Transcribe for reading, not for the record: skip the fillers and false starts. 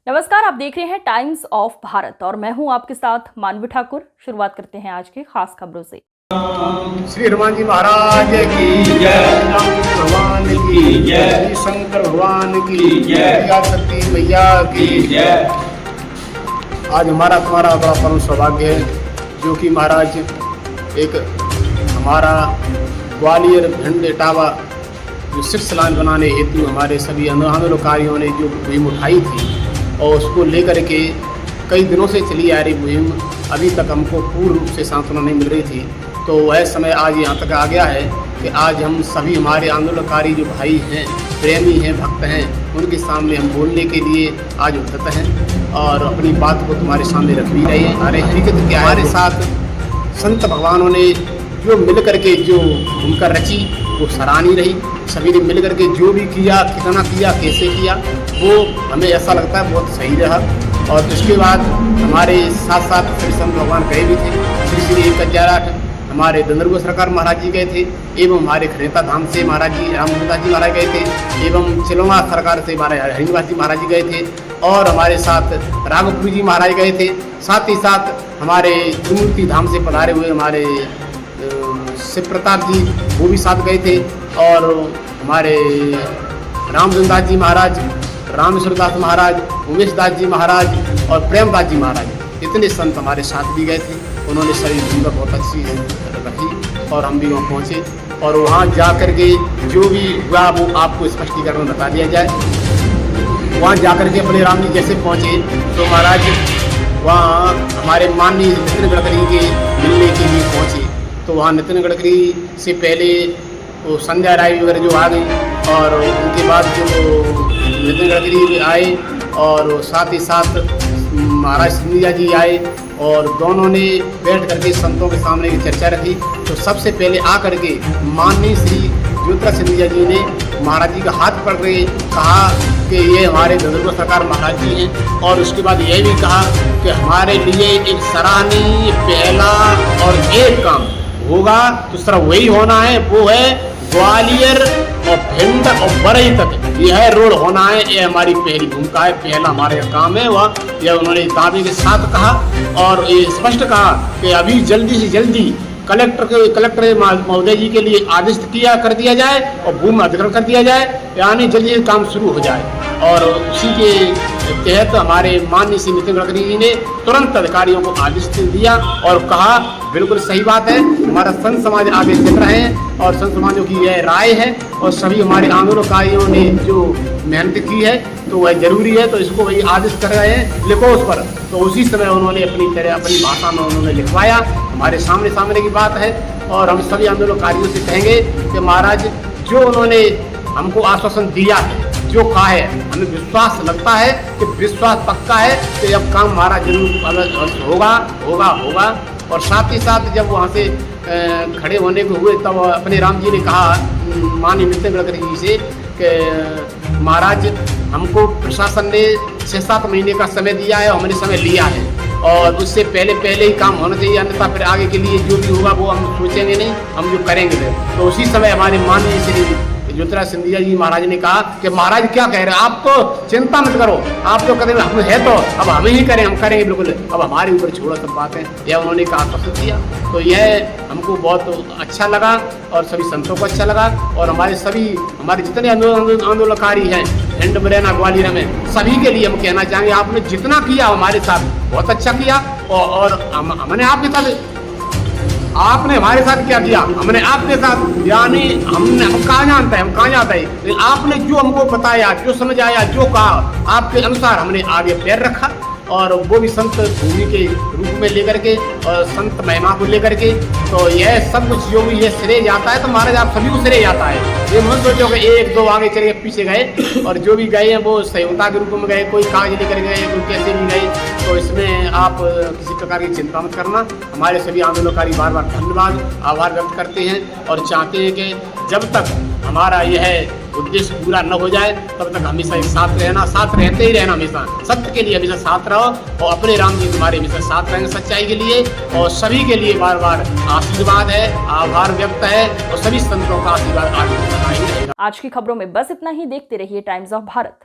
नमस्कार, आप देख रहे हैं टाइम्स ऑफ भारत और मैं हूं आपके साथ मानवी ठाकुर। शुरुआत करते हैं आज के खास खबरों से। श्री हनुमान जी महाराज की जय, भगवान की जय, शंकर भगवान की जय, शक्ति मैया की जय। आज हमारा तुम्हारा बड़ा परम सौभाग्य है जो कि महाराज एक हमारा ग्वालियर भिंड इटावा जो शीर्ष लाइन बनाने हेतु हमारे सभी आंदोलनकारियों ने जो मुहिम उठाई थी और उसको लेकर के कई दिनों से चली आ रही मुहिम अभी तक हमको पूर्ण रूप से सांत्वना नहीं मिल रही थी। तो वह समय आज यहाँ तक आ गया है कि आज हम सभी हमारे आंदोलनकारी जो भाई हैं, प्रेमी हैं, भक्त हैं, उनके सामने हम बोलने के लिए आज उद्धत हैं और अपनी बात को तुम्हारे सामने रख भी रहे हैं। हमारे हकीकत क्या है, हमारे साथ संत भगवानों ने जो मिल करके जो उनका रची वो सराहनीय रही। सभी ने मिल करके जो भी किया, कितना किया, कैसे किया, वो हमें ऐसा लगता है बहुत सही रहा। और उसके बाद हमारे साथ साथ श्री संत भगवान गए भी थे। श्री 1,008 हमारे दंदरगुआ सरकार महाराज जी गए थे एवं हमारे खरेता धाम से महाराज जी रामदास जी महाराज गए थे एवं चिलोमा सरकार से हमारे हरिनिवास जी महाराज जी गए थे और हमारे साथ राघवपुरी जी महाराज गए थे। साथ ही साथ हमारे त्रिमूर्ति धाम से पधारे हुए हमारे शिव प्रताप जी वो भी साथ गए थे और हमारे रामचंद्रदास जी महाराज, रामेश्वर दास महाराज, उमेश दास जी महाराज और प्रेमदास जी महाराज, इतने संत हमारे साथ भी गए थे। उन्होंने शरीर भूमिका बहुत अच्छी रखी और हम भी वहाँ पहुँचे और वहाँ जा कर के जो भी हुआ वो आपको स्पष्टीकरण बता दिया जाए। वहाँ जा कर के अपने राम जी जैसे पहुँचे तो महाराज वहाँ हमारे माननीय नितिन गडकरी के मिलने के लिए पहुँचे। तो वहाँ नितिन गडकरी से पहले वो संध्या राय वगैरह जो आ गई और उनके बाद जो नितिन गडकरी भी आए और साथ ही साथ महाराज सिंधिया जी आए और दोनों ने बैठ करके संतों के सामने की चर्चा रखी। तो सबसे पहले आ करके माननीय श्री ज्योतिराज सिंधिया जी ने महाराज जी का हाथ पकड़ के कहा कि ये हमारे दंदरगुआ सरकार महाराज जी हैं और उसके बाद यह भी कहा कि हमारे लिए एक सराहनीय पहला और एक काम होगा तो सर वही होना है, वो है ग्वालियर और भिंड और बरई तक यह रोड होना है। यह हमारी पहली भूमिका है, पहला हमारे काम है वह। यह उन्होंने दावे के साथ कहा और ये स्पष्ट कहा कि अभी जल्दी से जल्दी कलेक्टर महोदय जी के लिए आदेश कर दिया जाए और भूमि अधिग्रहण कर दिया जाए, यानी जल्दी काम शुरू हो जाए। और उसी के तहत हमारे माननीय श्री नितिन गडकरी जी ने तुरंत अधिकारियों को आदेश दिया और कहा बिल्कुल सही बात है, हमारा संत समाज आगे चल रहे हैं और संत समाजों की यह राय है और सभी हमारे आंदोलनकारियों ने जो मेहनत की है तो वह जरूरी है, तो इसको वही आदेश कर रहे हैं, लिखो उस पर। तो उसी समय उन्होंने अपनी भाषा में उन्होंने लिखवाया। हमारे सामने की बात है और हम सभी आंदोलनकारियों से कहेंगे कि महाराज जो उन्होंने हमको आश्वासन दिया है, जो कहा है, हमें विश्वास लगता है कि विश्वास पक्का है कि अब काम हमारा जरूर होगा। और साथ ही साथ जब वहाँ से खड़े होने को हुए तब अपने राम जी ने कहा माननीय नितिन गडकरी जी से कि महाराज हमको प्रशासन ने 6-7 महीने का समय दिया है और हमने समय लिया है और उससे पहले ही काम होना चाहिए, अन्यथा फिर आगे के लिए जो भी होगा वो हम सोचेंगे नहीं, हम जो करेंगे। तो उसी समय हमारे माननीय श्री ज्योतिराज सिंधिया जी महाराज ने कहा कि महाराज क्या कह रहे हैं, आप तो चिंता मत करो, आप तो करेंगे, हम है तो अब हमें ही करें, हम करेंगे बिल्कुल, अब हमारे ऊपर छोड़ो सब बातें। यह उन्होंने कहा आश्वासन दिया। तो यह हमको बहुत अच्छा लगा और सभी संतों को अच्छा लगा और हमारे जितने आंदोलनकारी हैं भिंड मुरैना ग्वालियर में सभी के लिए हम कहना चाहेंगे आपने जितना किया हमारे साथ बहुत अच्छा किया और हमने आपके साथ, आपने हमारे साथ क्या किया, हमने आपके साथ, यानी हम कहाँ जानते हैं, लेकिन आपने जो हमको बताया, जो समझ आया, जो कहा, आपके अनुसार हमने आगे पैर रखा और वो भी संत भूमि के रूप में लेकर के और संत महिमा को लेकर के। तो यह सब कुछ जो भी ये श्रेय जाता है तो महाराज आप सभी को श्रेय जाता है। ये मत सोचो कि 1-2 आगे चले पीछे गए और जो भी गए हैं वो सहयोगिता के रूप में गए, कोई कागज लेकर गए, कोई कैसे भी गए। तो इसमें आप किसी प्रकार की चिंता मत करना। हमारे सभी आंदोलनकारी बार बार धन्यवाद आभार व्यक्त करते हैं और चाहते हैं कि जब तक हमारा यह उद्देश्य पूरा न हो जाए तब तक हमेशा एक साथ रहना, साथ रहते ही रहना, हमेशा सत्य के लिए हमेशा साथ रहो और अपने राम जी तुम्हारे हमेशा साथ रहेंगे सच्चाई के लिए। और सभी के लिए बार बार आशीर्वाद है, आभार व्यक्त है और सभी संतों का आशीर्वाद आगे रहेगा। आज की खबरों में बस इतना ही। देखते रहिए टाइम्स ऑफ भारत।